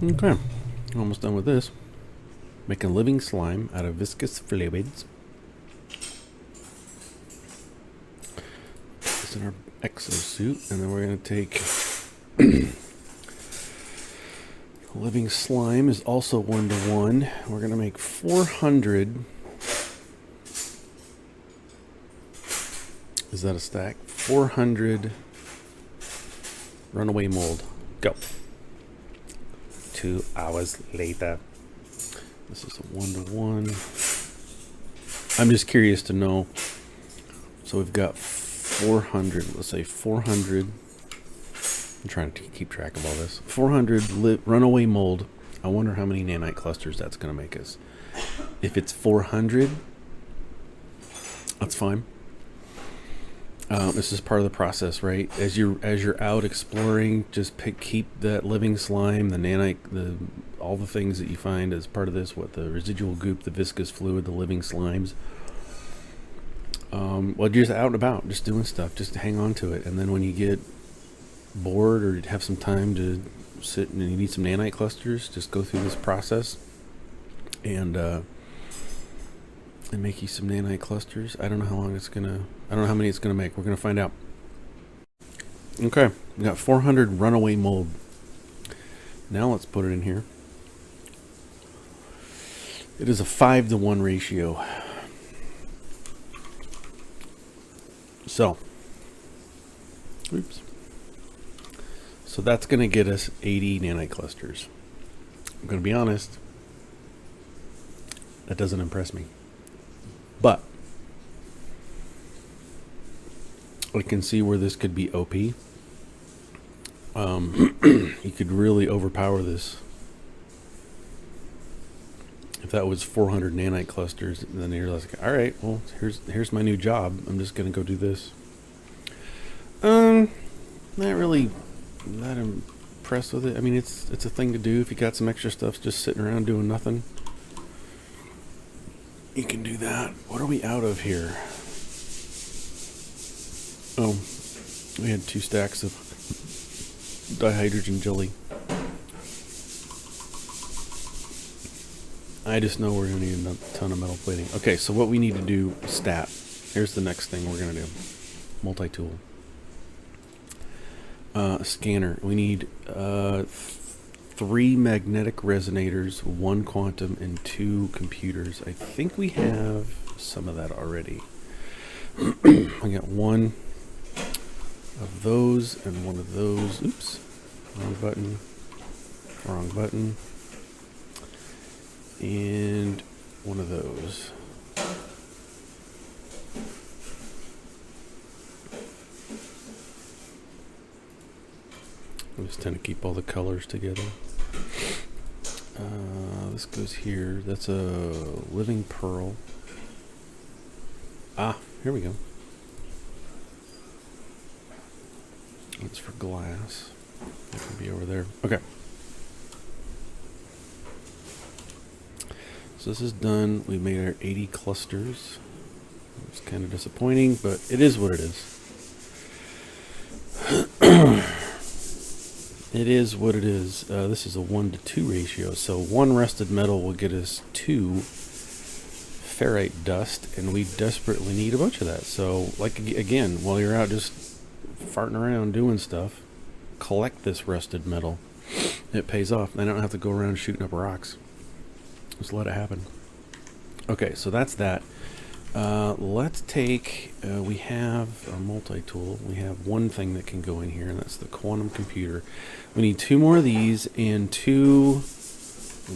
Okay, almost done with this. Making living slime out of viscous fluids. Put this in our exosuit, and then we're going to take living slime is also 1-to-1. We're going to make 400. Is that a stack? 400 runaway mold. Go. 2 hours later. This is a 1-to-1. I'm just curious to know. So we've got 400. Let's say 400. I'm trying to keep track of all this. 400 runaway mold. I wonder how many nanite clusters that's going to make us. If it's 400, that's fine. This is part of the process, right? As you're out exploring, just keep that living slime, the nanite, all the things that you find as part of this. What the residual goop, the viscous fluid, the living slimes. Well, you're just out and about, just doing stuff. Just hang on to it, and then when you get bored or have some time to sit and you need some nanite clusters, just go through this process and make you some nanite clusters. I don't know how long it's gonna. I don't know how many it's gonna make. We're gonna find out. Okay, we got 400 runaway mold. Now let's put it in here. It is a 5-to-1 ratio. So, oops. So that's gonna get us 80 nanite clusters. I'm gonna be honest. That doesn't impress me. But I can see where this could be OP. You could really overpower this. If that was 400 nanite clusters, then you're like, all right, well, here's my new job. I'm just gonna go do this. Not really that impressed with it. I mean, it's a thing to do if you got some extra stuff just sitting around doing nothing. You can do that. What are we out of here? Oh, we had 2 stacks of dihydrogen jelly. I just know we're going to need a ton of metal plating. Okay, so what we need to do, stat. Here's the next thing we're going to do. Multi-tool. Scanner. We need 3 magnetic resonators, 1 quantum, and 2 computers. I think we have some of that already. I got 1 of those and 1 of those. Oops. Wrong button. Wrong button. And 1 of those. I just tend to keep all the colors together. This goes here. That's a living pearl. Ah, here we go. That's for glass. That can be over there. Okay. So this is done. We made our 80 clusters. It's kind of disappointing, but it is what it is. It is what it is. This is a 1-to-2 ratio. So 1 rusted metal will get us 2 ferrite dust, and we desperately need a bunch of that. So, like, again, while you're out just farting around doing stuff, collect this rusted metal. It pays off. I don't have to go around shooting up rocks. Just let it happen. Okay, so that's that. Let's take, we have a multi-tool. We have 1 thing that can go in here, and that's the quantum computer. We need 2 more of these and 2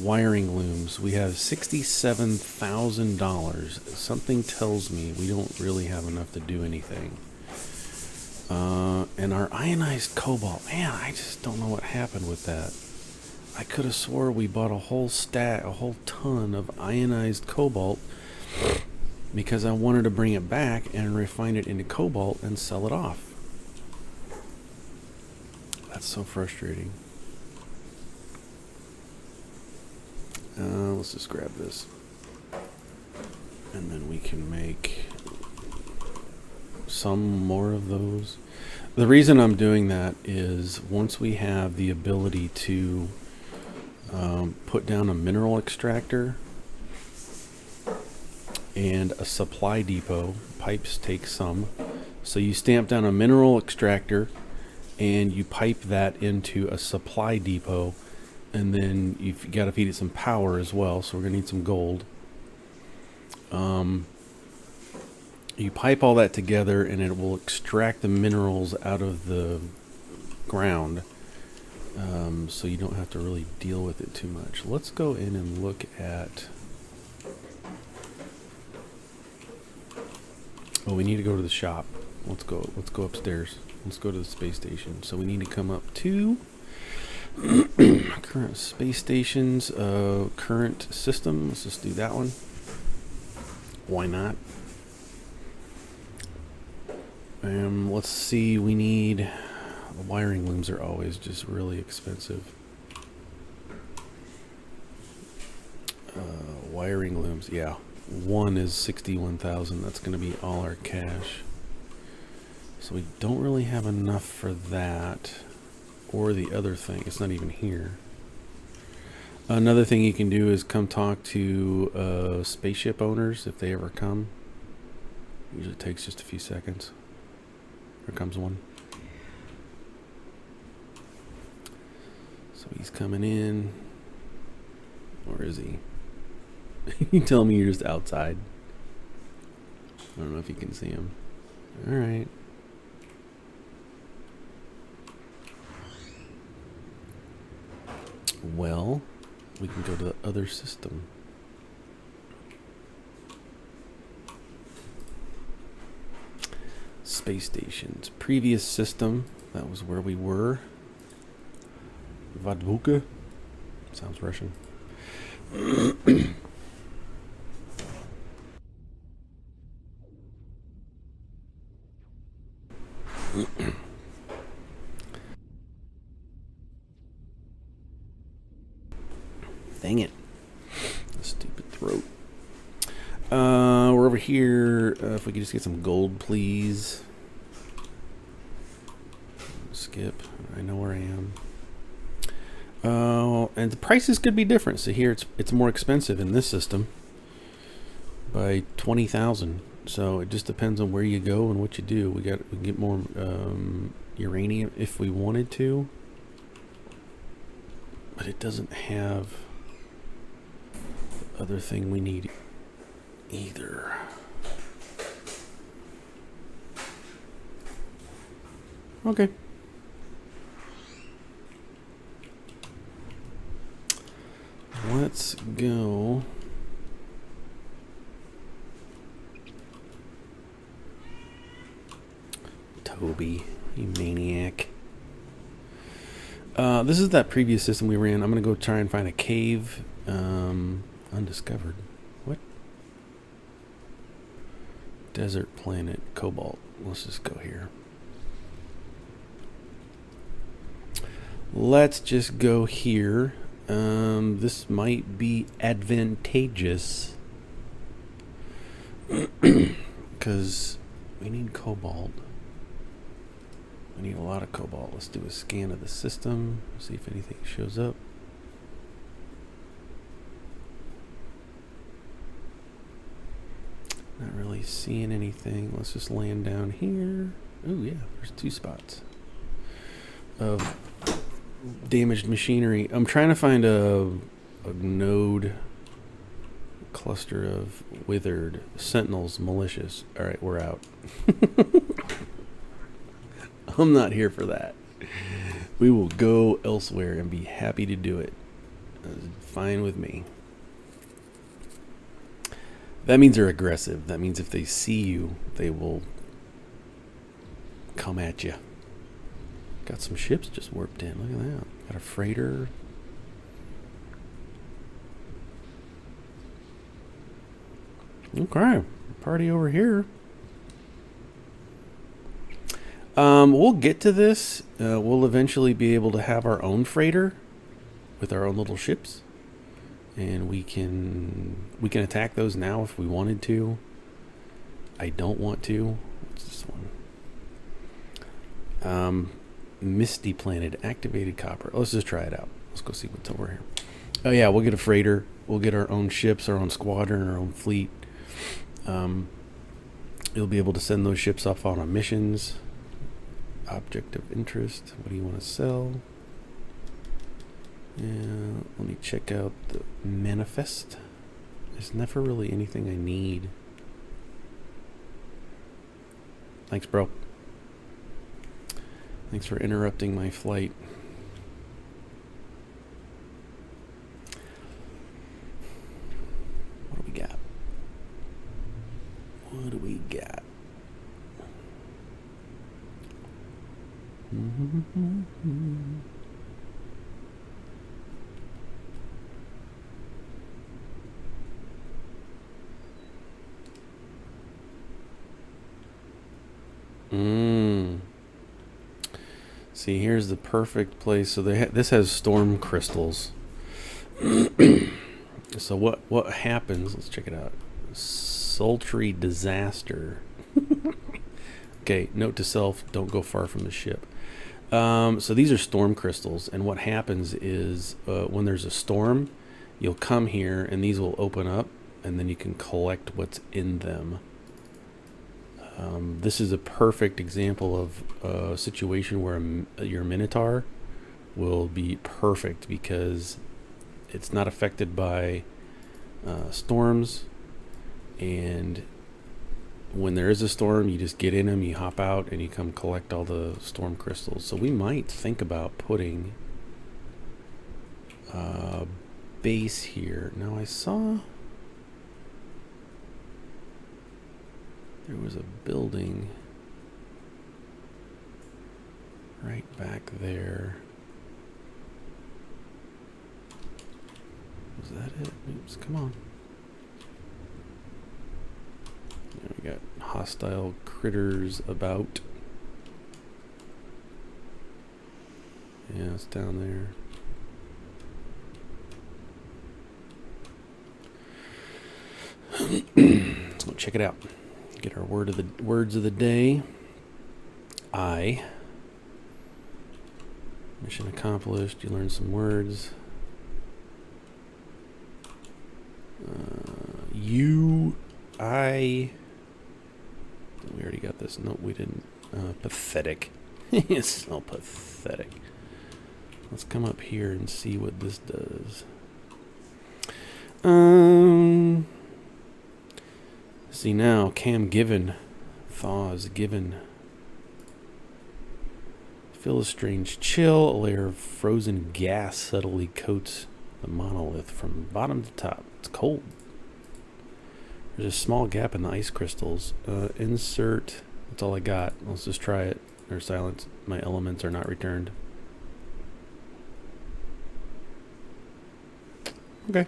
wiring looms. We have $67,000. Something tells me we don't really have enough to do anything. And our ionized cobalt, man, I just don't know what happened with that. I could have swore we bought a whole ton of ionized cobalt because I wanted to bring it back and refine it into cobalt and sell it off. That's so frustrating. Let's just grab this. And then we can make some more of those. The reason I'm doing that is once we have the ability to put down a mineral extractor and a supply depot. Pipes take some. So you stamp down a mineral extractor and you pipe that into a supply depot, and then you've got to feed it some power as well, so we're going to need some gold. You pipe all that together and it will extract the minerals out of the ground, so you don't have to really deal with it too much. Let's go in and look at... Oh, we need to go to the shop. Let's go upstairs. Let's go to the space station. So we need to come up to current space stations, current system. Let's just do that one. Why not? Let's see, we need... The wiring looms are always just really expensive. Wiring looms, yeah. One is 61,000. That's going to be all our cash. So we don't really have enough for that or the other thing. It's not even here. Another thing you can do is come talk to spaceship owners if they ever come. Usually takes just a few seconds. Here comes one. So he's coming in. Where is he? You tell me you're just outside. I don't know if you can see him. All right. Well, we can go to the other system. Space stations. Previous system. That was where we were. Vadvuka. Sounds Russian. Dang it. Stupid throat. We're over here. If we could just get some gold, please. Skip. I know where I am. And the prices could be different. So here it's more expensive in this system by 20,000. So it just depends on where you go and what you do. We can get more uranium if we wanted to, but it doesn't have the other thing we need either. Okay. Let's go. Toby, you maniac. This is that previous system we ran. I'm going to go try and find a cave. Undiscovered. What? Desert planet, cobalt. Let's just go here. Let's just go here. This might be advantageous because we need cobalt. We need a lot of cobalt. Let's do a scan of the system, see if anything shows up. Not really seeing anything. Let's just land down here. Oh yeah, there's 2 spots of damaged machinery. I'm trying to find a node cluster of withered sentinels, malicious. All right, we're out. I'm not here for that. We will go elsewhere and be happy to do it. Fine with me. That means they're aggressive. That means if they see you, they will come at you. Got some ships just warped in. Look at that. Got a freighter. Okay. Party over here. We'll get to this. We'll eventually be able to have our own freighter with our own little ships. And we can attack those now if we wanted to. I don't want to. What's this one? Misty Planet, activated copper. Let's just try it out. Let's go see what's over here. Oh yeah, we'll get a freighter. We'll get our own ships, our own squadron, our own fleet. You'll be able to send those ships off on missions. Object of interest. What do you want to sell? Yeah, let me check out the manifest. There's never really anything I need. Thanks, bro. Thanks for interrupting my flight. What do we got? What do we got? See, here's the perfect place. So this has storm crystals. So what happens? Let's check it out. Sultry disaster. Okay, note to self: don't go far from the ship. So these are storm crystals, and what happens is when there's a storm, you'll come here, and these will open up, and then you can collect what's in them. This is a perfect example of a situation where your Minotaur will be perfect because it's not affected by storms, and when there is a storm, you just get in them, you hop out, and you come collect all the storm crystals. So we might think about putting a base here. Now I saw there was a building right back there. Was that it? Oops, come on. Yeah, we got hostile critters about. Yeah, it's down there. Let's go check it out. Get our words of the day. Mission accomplished. You learned some words. We already got this. Nope, we didn't. Pathetic. It's so pathetic. Let's come up here and see what this does. See now, Cam given. Thaws given. Feel a strange chill. A layer of frozen gas subtly coats the monolith from bottom to top. It's cold. There's a small gap in the ice crystals. Insert. That's all I got. Let's just try it. Or silence. My elements are not returned. Okay.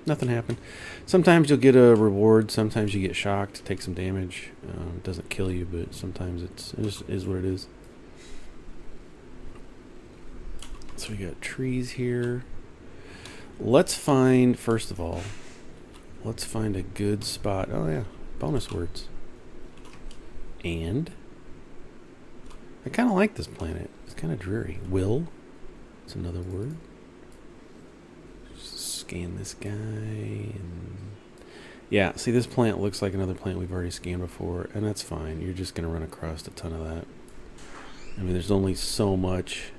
Nothing happened. Sometimes you'll get a reward. Sometimes you get shocked. Take some damage. It doesn't kill you, but sometimes it just is what it is. So we got trees here. Let's find, first of all, let's find a good spot. Oh yeah, bonus words. And I kind of like this planet. It's kind of dreary. Will, it's another word. Just scan this guy. And yeah, see, this plant looks like another plant we've already scanned before, and that's fine. You're just going to run across a ton of that. I mean, there's only so much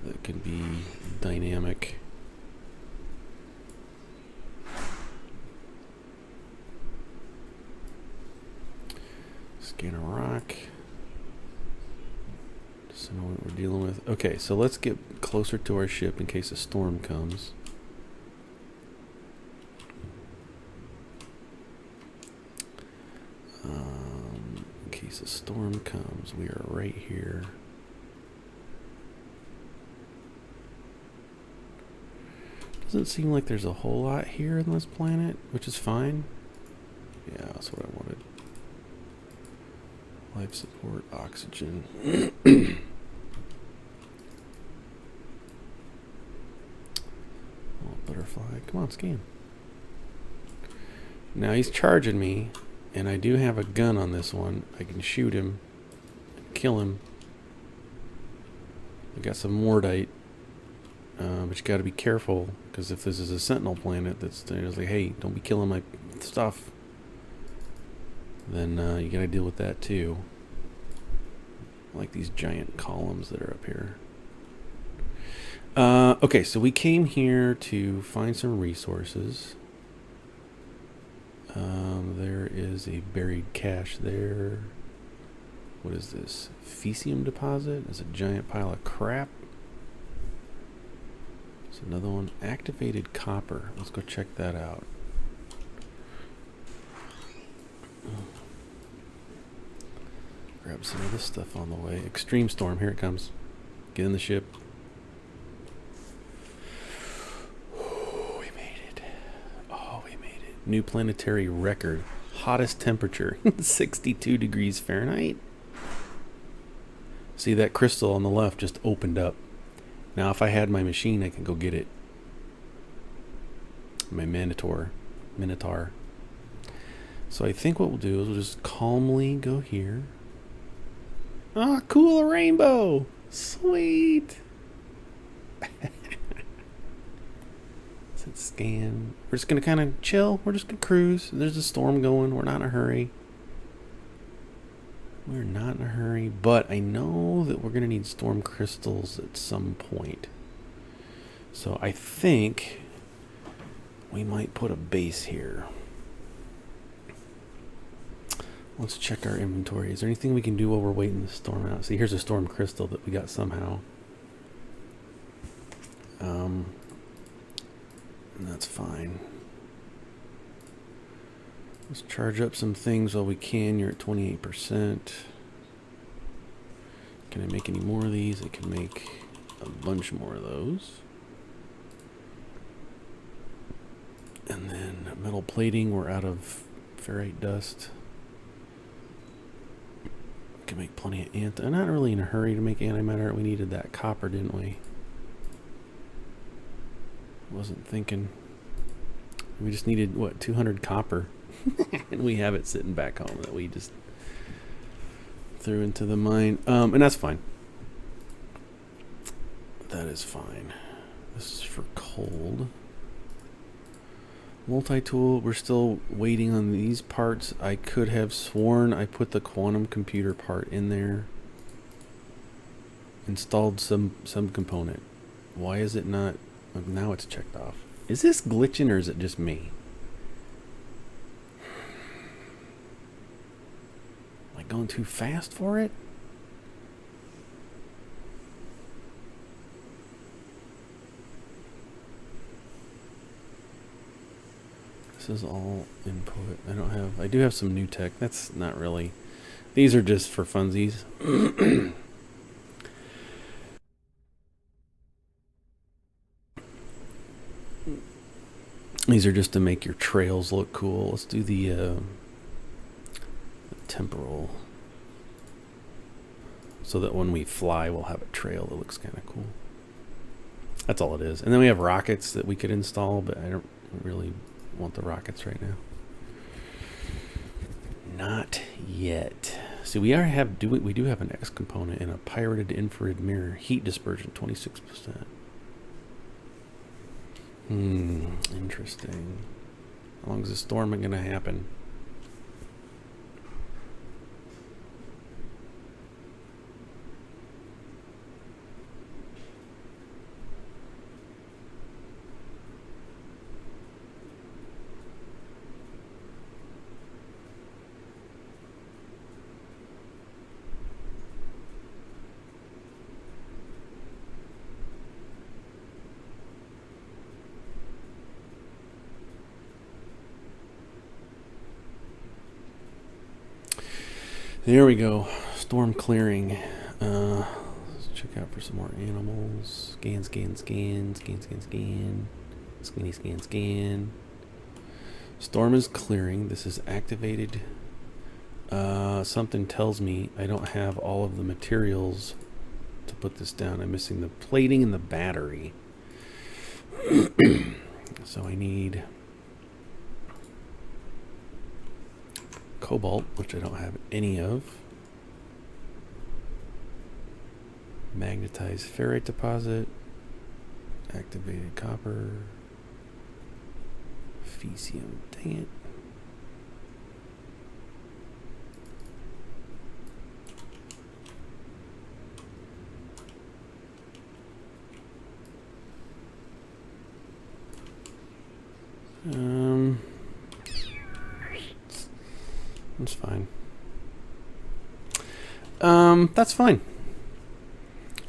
that can be dynamic. Scan a rock. Just know what we're dealing with. Okay, so let's get closer to our ship in case a storm comes. In case a storm comes, we are right here. Doesn't seem like there's a whole lot here in this planet, which is fine. Yeah, that's what I wanted. Life support, oxygen. Oh, butterfly. Come on, scan. Now he's charging me, and I do have a gun on this one. I can shoot him, kill him. I got some mordite. But you got to be careful, because if this is a sentinel planet that's like, hey, don't be killing my stuff, then you got to deal with that too. Like these giant columns that are up here. Okay, so we came here to find some resources. There is a buried cache there. What is this? Fecium deposit? It's a giant pile of crap. There's another one. Activated copper. Let's go check that out. Grab some of this stuff on the way. Extreme storm. Here it comes. Get in the ship. We made it. Oh, we made it. New planetary record. Hottest temperature. 62 degrees Fahrenheit. See, that crystal on the left just opened up. Now, if I had my machine, I can go get it. My Minotaur. So I think what we'll do is we'll just calmly go here. Ah, cool, a rainbow. Sweet. Let's scan. We're just going to kind of chill. We're just going to cruise. There's a storm going. We're not in a hurry. We're not in a hurry, but I know that we're going to need storm crystals at some point. So I think we might put a base here. Let's check our inventory. Is there anything we can do while we're waiting the storm out? See, here's a storm crystal that we got somehow. And that's fine. Let's charge up some things while we can. You're at 28%. Can I make any more of these? I can make a bunch more of those. And then metal plating, we're out of ferrite dust. We can make plenty of I'm not really in a hurry to make antimatter. We needed that copper, didn't we? Wasn't thinking. We just needed, what, 200 copper. And we have it sitting back home that we just threw into the mine. And that's fine. That is fine. This is for cold. Multi-tool, we're still waiting on these parts. I could have sworn I put the quantum computer part in there. Installed some component. Why is it not? Now it's checked off. Is this glitching or is it just me? Am I going too fast for it? This is all input. I do have some new tech. That's not really. These are just for funsies. These are just to make your trails look cool. Let's do the temporal, so that when we fly, we'll have a trail that looks kind of cool. That's all it is. And then we have rockets that we could install, but I don't really want the rockets right now. Not yet. See, we do have an X component and a pirated infrared mirror. Heat dispersion, 26%. Interesting. How long is the storm going to happen? There we go. Storm clearing. Let's check out for some more animals. Scan. Scan. Storm is clearing. This is activated. Something tells me I don't have all of the materials to put this down. I'm missing the plating and the battery. So I need cobalt, which I don't have any of. Magnetized ferrite deposit. activated copper, Fecium, dang it. That's fine. That's fine.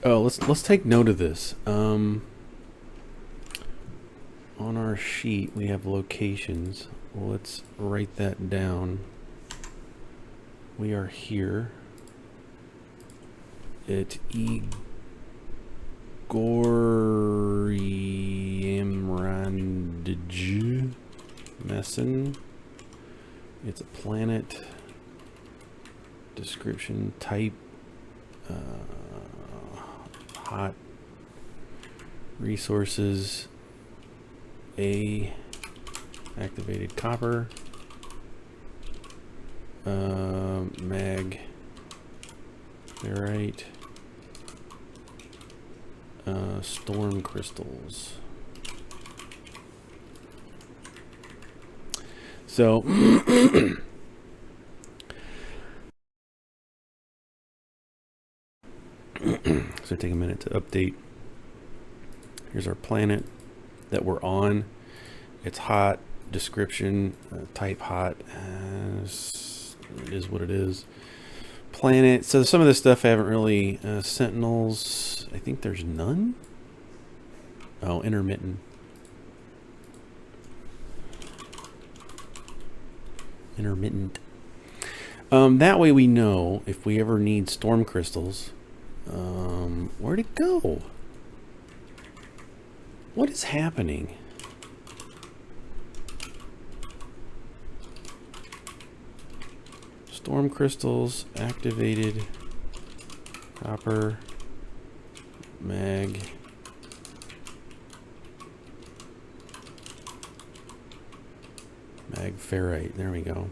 Oh, let's take note of this. On our sheet we have locations. Let's write that down. We are here at Igoriamrandj Messen. It's a planet. Description type hot. Resources A, activated copper, mag ferrite, storm crystals. So so take a minute to update. Here's our planet that we're on. It's hot. Description, type hot. It is what it is. Planet. So some of this stuff I haven't really. Sentinels. I think there's none. Oh, intermittent. Intermittent. That way we know if we ever need storm crystals. Where'd it go? What is happening? Storm crystals activated. Copper. Mag. Mag ferrite. There we go.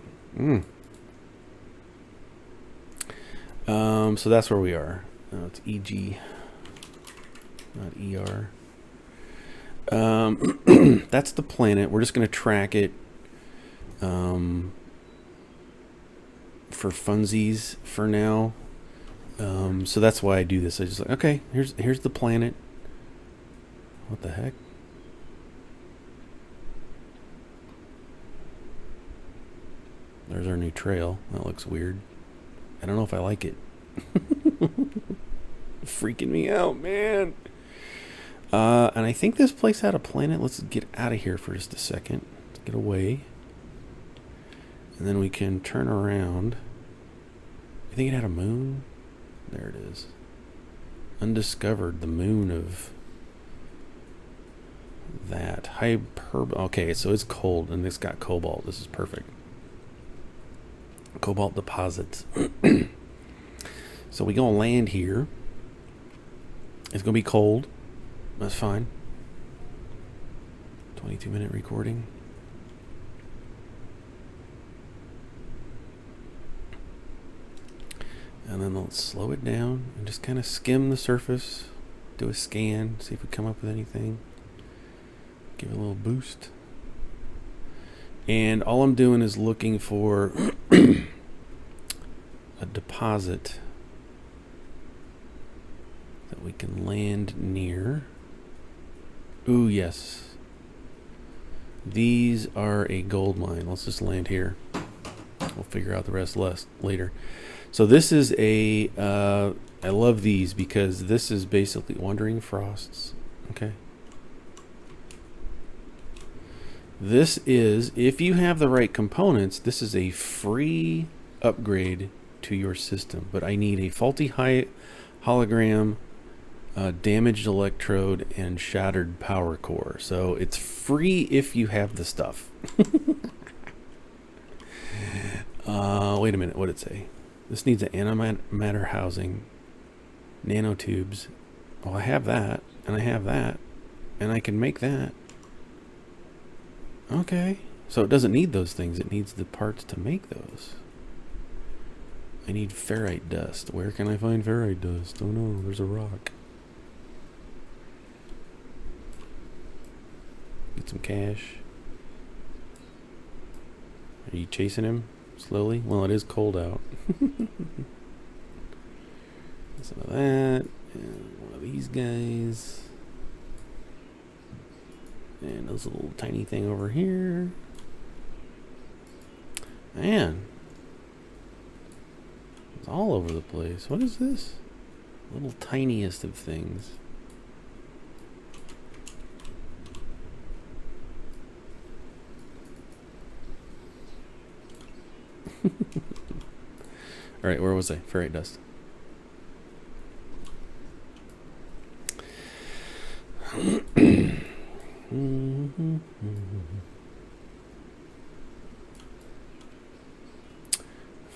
So that's where we are. It's EG, not ER. That's the planet. We're just going to track it for funsies for now. So that's why I do this. I just like, okay, here's the planet. What the heck? There's our new trail. That looks weird. I don't know if I like it. Freaking me out, man. And I think this place had a planet. Let's get out of here for just a second. Let's get away. And then we can turn around. I think it had a moon. There it is. Undiscovered, the moon of that. Okay, so it's cold and it's got cobalt. This is perfect. Cobalt deposits. So we gonna land here. It's gonna be cold. That's fine. 22-minute recording. And then let's slow it down and just kind of skim the surface. Do a scan, see if we come up with anything. Give it a little boost. And all I'm doing is looking for a deposit that we can land near. Ooh, yes. These are a gold mine. Let's just land here. We'll figure out the rest later. So this is a, I love these because this is basically Wandering Frosts. Okay. This is, if you have the right components, this is a free upgrade to your system. But I need a faulty hologram, damaged electrode, and shattered power core. So it's free if you have the stuff. Wait a minute, what did it say? This needs an antimatter housing, nanotubes. Well, I have that, and I have that, and I can make that. Okay, so it doesn't need those things. It needs the parts to make those. I need ferrite dust. Where can I find ferrite dust? Oh no, there's a rock. get some cash. Are you chasing him slowly? Well, it is cold out. Some of that. And one of these guys. And there's a little tiny thing over here. Man. It's all over the place. What is this? Little tiniest of things. Alright, where was I? Ferrite dust.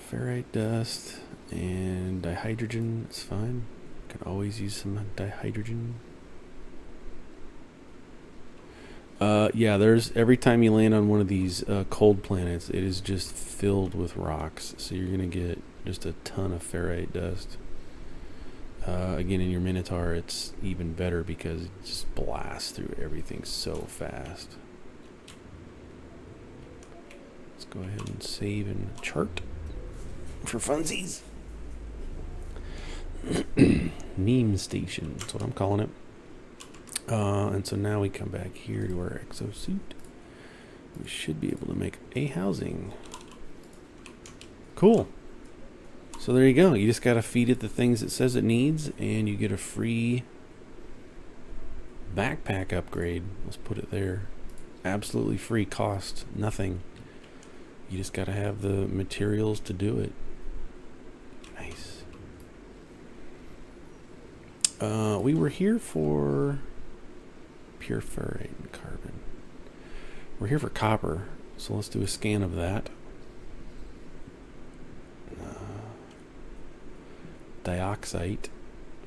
Ferrite dust and dihydrogen, it's fine. Could always use some dihydrogen. Yeah, there's every time you land on one of these cold planets, it is just filled with rocks. So you're gonna get just a ton of ferrite dust. Again, in your Minotaur, it's even better because it just blasts through everything so fast. Let's go ahead and save and chart for funsies. Neem station, that's what I'm calling it. And so now we come back here to our exosuit. We should be able to make a housing. Cool. So there you go. You just got to feed it the things it says it needs, and you get a free backpack upgrade. Let's put it there. Absolutely free, cost nothing. You just got to have the materials to do it. Nice. We were here for pure ferrite and carbon. We're here for copper, so let's do a scan of that. Dioxite,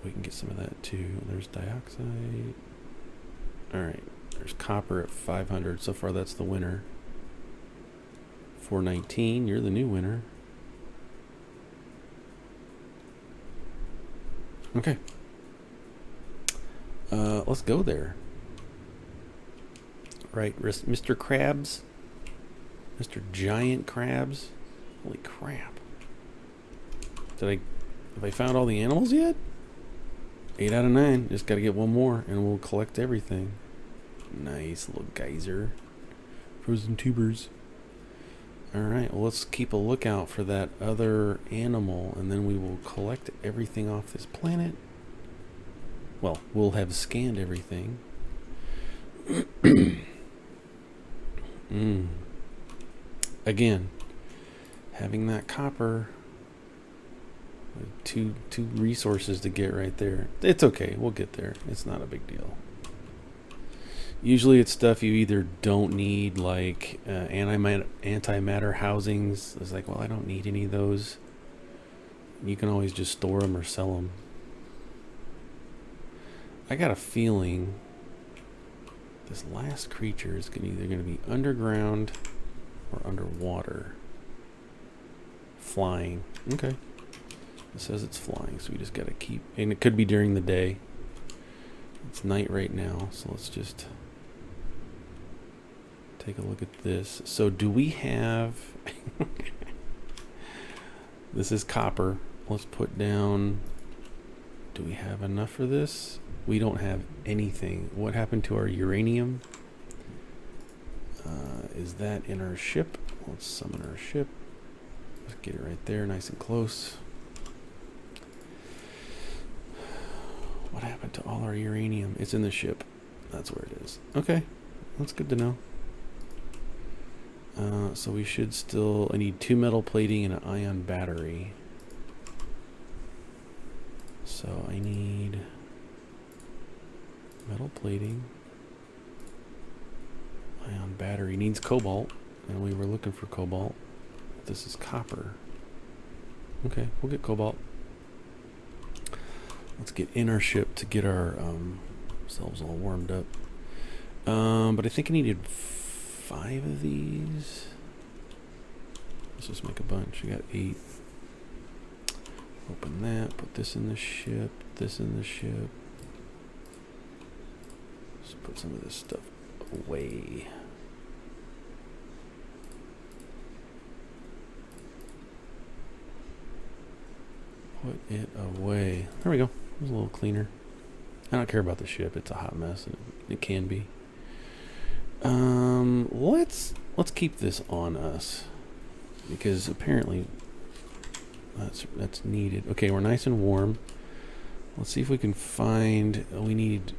we can get some of that too. There's dioxide. Alright, there's copper at 500. So far that's the winner. 419, you're the new winner. Okay. Let's go there. Right, Mr. Krabs. Mr. Giant Krabs. Holy crap. Have I found all the animals yet? 8 out of 9. Just got to get one more and we'll collect everything. Nice little geyser. Frozen tubers. Alright, well, let's keep a lookout for that other animal and then we will collect everything off this planet. Well, we'll have scanned everything. Again, having that copper, two resources to get right there. It's okay, we'll get there. It's not a big deal. Usually it's stuff you either don't need, like antimatter housings. It's like, well, I don't need any of those. You can always just store them or sell them. I got a feeling this last creature is either going to be underground or underwater. Flying. Okay. It says it's flying, so we just got to keep... And it could be during the day. It's night right now, so let's just take a look at this. So do we have... This is copper. Let's put down... Do we have enough for this? We don't have anything. What happened to our uranium? Is that in our ship? Let's summon our ship. Let's get it right there, nice and close. What happened to all our uranium? It's in the ship. That's where it is. Okay, that's good to know. So we should still... I need 2 metal plating and an ion battery. So I need... metal plating. Ion battery needs cobalt, and we were looking for cobalt. This is copper. Okay, we'll get cobalt. Let's get in our ship to get our ourselves all warmed up. But I think I needed 5 of these. Let's just make a bunch. We got 8. Open that. Put this in the ship. This in the ship. Put some of this stuff away. Put it away. There we go. It was a little cleaner. I don't care about the ship. It's a hot mess, and it can be. Let's keep this on us because apparently that's needed. Okay, we're nice and warm. Let's see if we can find. We need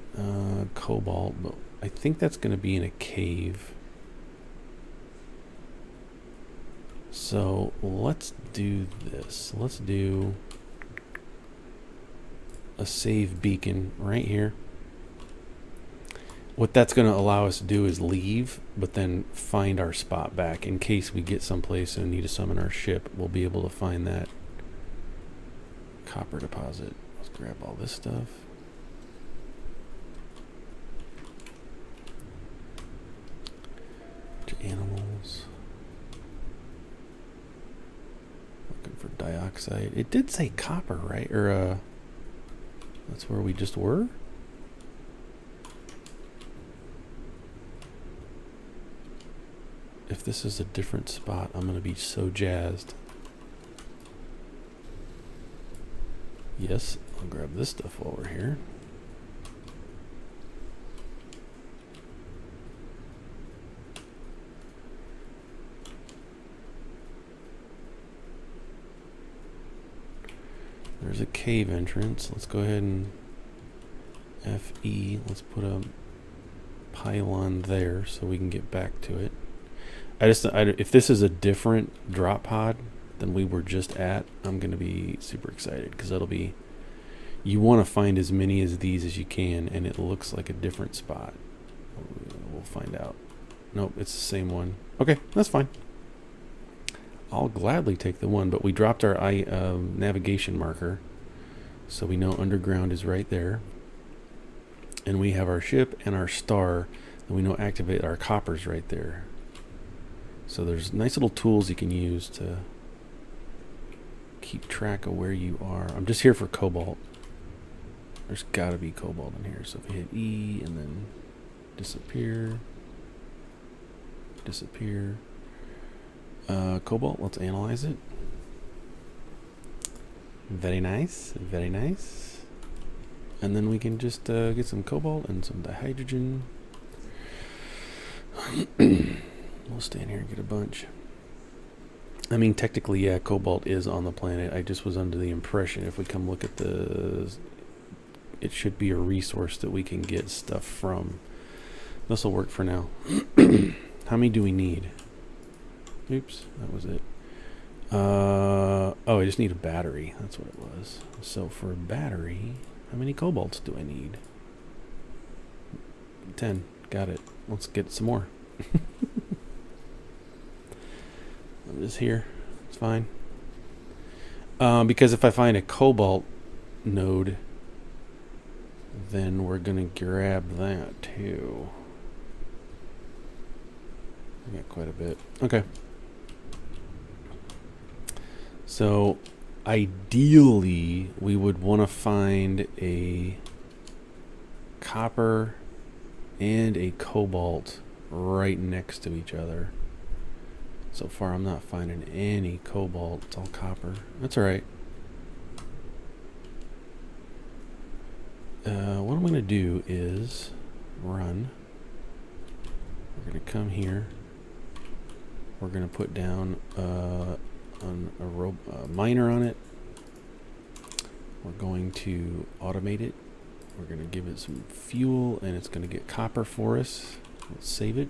cobalt, but I think that's going to be in a cave. So let's do this. Let's do a save beacon right here. What that's going to allow us to do is leave, but then find our spot back in case we get someplace and need to summon our ship. We'll be able to find that copper deposit. Let's grab all this stuff. Animals. Looking for dioxide. It did say copper, right? Or that's where we just were. If this is a different spot, I'm going to be so jazzed. Yes, I'll grab this stuff while we're here. There's a cave entrance. Let's go ahead and FE. Let's put a pylon there so we can get back to it. If this is a different drop pod than we were just at, I'm going to be super excited because that'll be, you want to find as many of these as you can, and it looks like a different spot. We'll find out. Nope, it's the same one. Okay, that's fine. I'll gladly take the one, but we dropped our navigation marker, so we know underground is right there. And we have our ship and our star, and we know activate our coppers right there. So there's nice little tools you can use to keep track of where you are. I'm just here for cobalt. There's got to be cobalt in here. So if we hit E and then disappear, disappear. Cobalt, let's analyze it. Very nice, very nice. And then we can just get some cobalt and some dihydrogen. We'll stand here and get a bunch. I mean, technically, yeah, cobalt is on the planet. I just was under the impression if we come look at it should be a resource that we can get stuff from. This will work for now. How many do we need? Oops, that was it. Oh, I just need a battery. That's what it was. So for a battery, how many cobalts do I need? 10. Got it. Let's get some more. I'm just here. It's fine. Because if I find a cobalt node, then we're going to grab that too. I got quite a bit. Okay. So ideally, we would want to find a copper and a cobalt right next to each other. So far, I'm not finding any cobalt. It's all copper. That's all right. What I'm going to do is run. We're going to come here. We're going to put down a miner on it. We're going to automate it. We're going to give it some fuel, and it's going to get copper for us. Let's save it.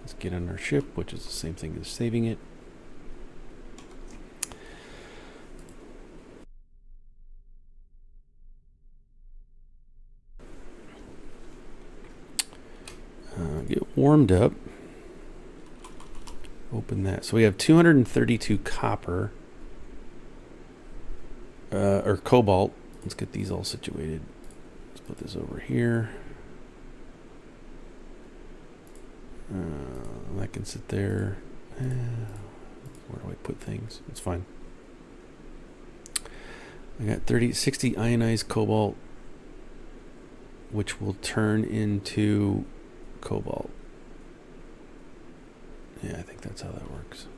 Let's get on our ship, which is the same thing as saving it. Get warmed up. Open that. So we have 232 copper. Or cobalt. Let's get these all situated. Let's put this over here. That can sit there. Where do I put things? It's fine. I got 60 ionized cobalt. which will turn into cobalt. Yeah, I think that's how that works.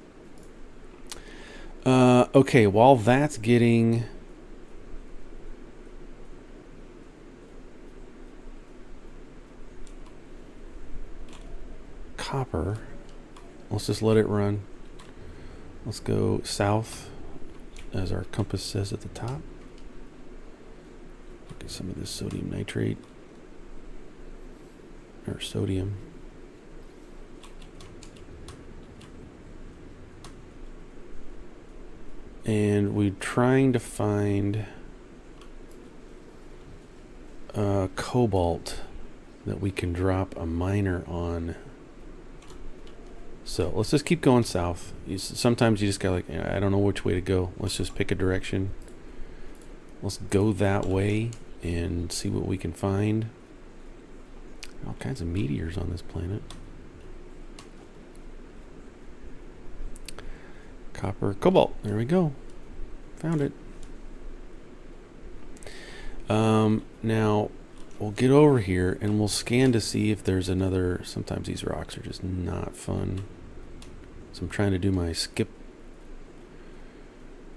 Okay, while that's getting copper, let's just let it run. Let's go south, as our compass says at the top. Look at some of this sodium nitrate, or sodium. And we're trying to find cobalt that we can drop a miner on. So let's just keep going south. Sometimes you just got like, I don't know which way to go. Let's just pick a direction. Let's go that way and see what we can find. All kinds of meteors on this planet. Copper, cobalt. There we go. Found it. Now we'll get over here and we'll scan to see if there's another. Sometimes these rocks are just not fun. So I'm trying to do my skip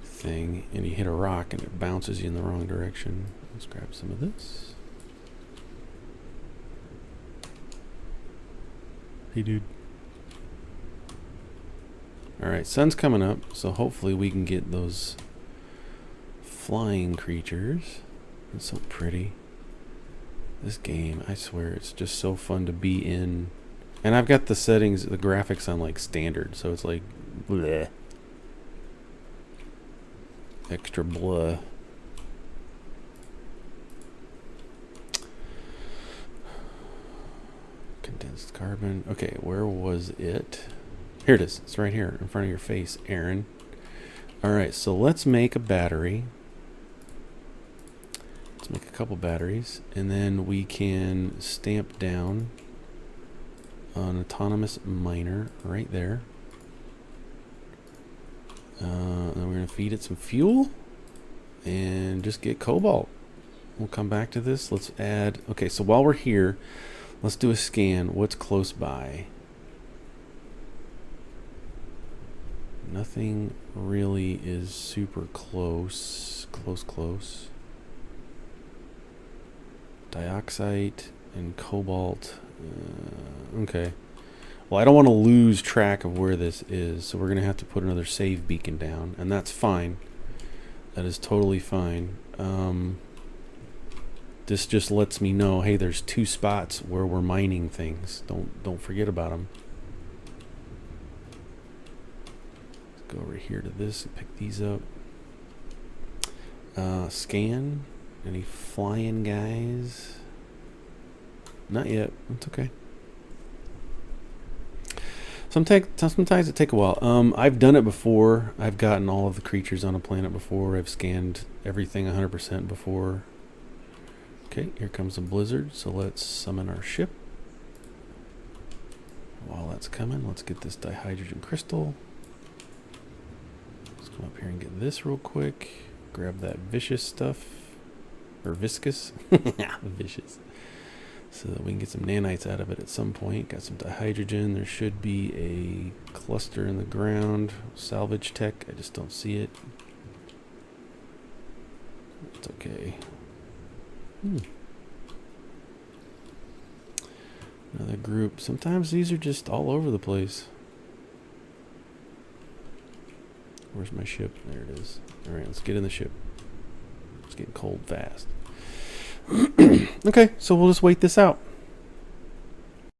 thing, and you hit a rock and it bounces you in the wrong direction. Let's grab some of this. Hey, dude. Alright, sun's coming up, so hopefully we can get those flying creatures. It's so pretty. This game, I swear, it's just so fun to be in. And I've got the settings, the graphics on like standard, so it's like bleh. Extra blah. Condensed carbon. Okay, where was it? Here it is. It's right here in front of your face, Aaron. Alright, so let's make a battery. Let's make a couple batteries, and then we can stamp down an autonomous miner right there. Then we're going to feed it some fuel and just get cobalt. We'll come back to this. Let's add... Okay, so while we're here, let's do a scan. What's close by? Nothing really is super close. Close. Dioxide and cobalt. Okay. Well, I don't want to lose track of where this is, so we're going to have to put another save beacon down, and that's fine. That is totally fine. This just lets me know, hey, there's 2 spots where we're mining things. Don't forget about them. Let's go over here to this and pick these up. Scan. Any flying guys? Not yet. That's okay. Sometimes it take a while. I've done it before. I've gotten all of the creatures on a planet before. I've scanned everything 100% before. Okay, here comes a blizzard. So let's summon our ship. While that's coming, let's get this dihydrogen crystal. Let's come up here and get this real quick. Grab that vicious stuff. Or viscous. Vicious. So that we can get some nanites out of it at some point. Got some dihydrogen. There should be a cluster in the ground. Salvage tech. I just don't see it. It's okay. Another group. Sometimes these are just all over the place. Where's my ship? There it is. Alright, let's get in the ship. It's getting cold fast. Okay, so we'll just wait this out.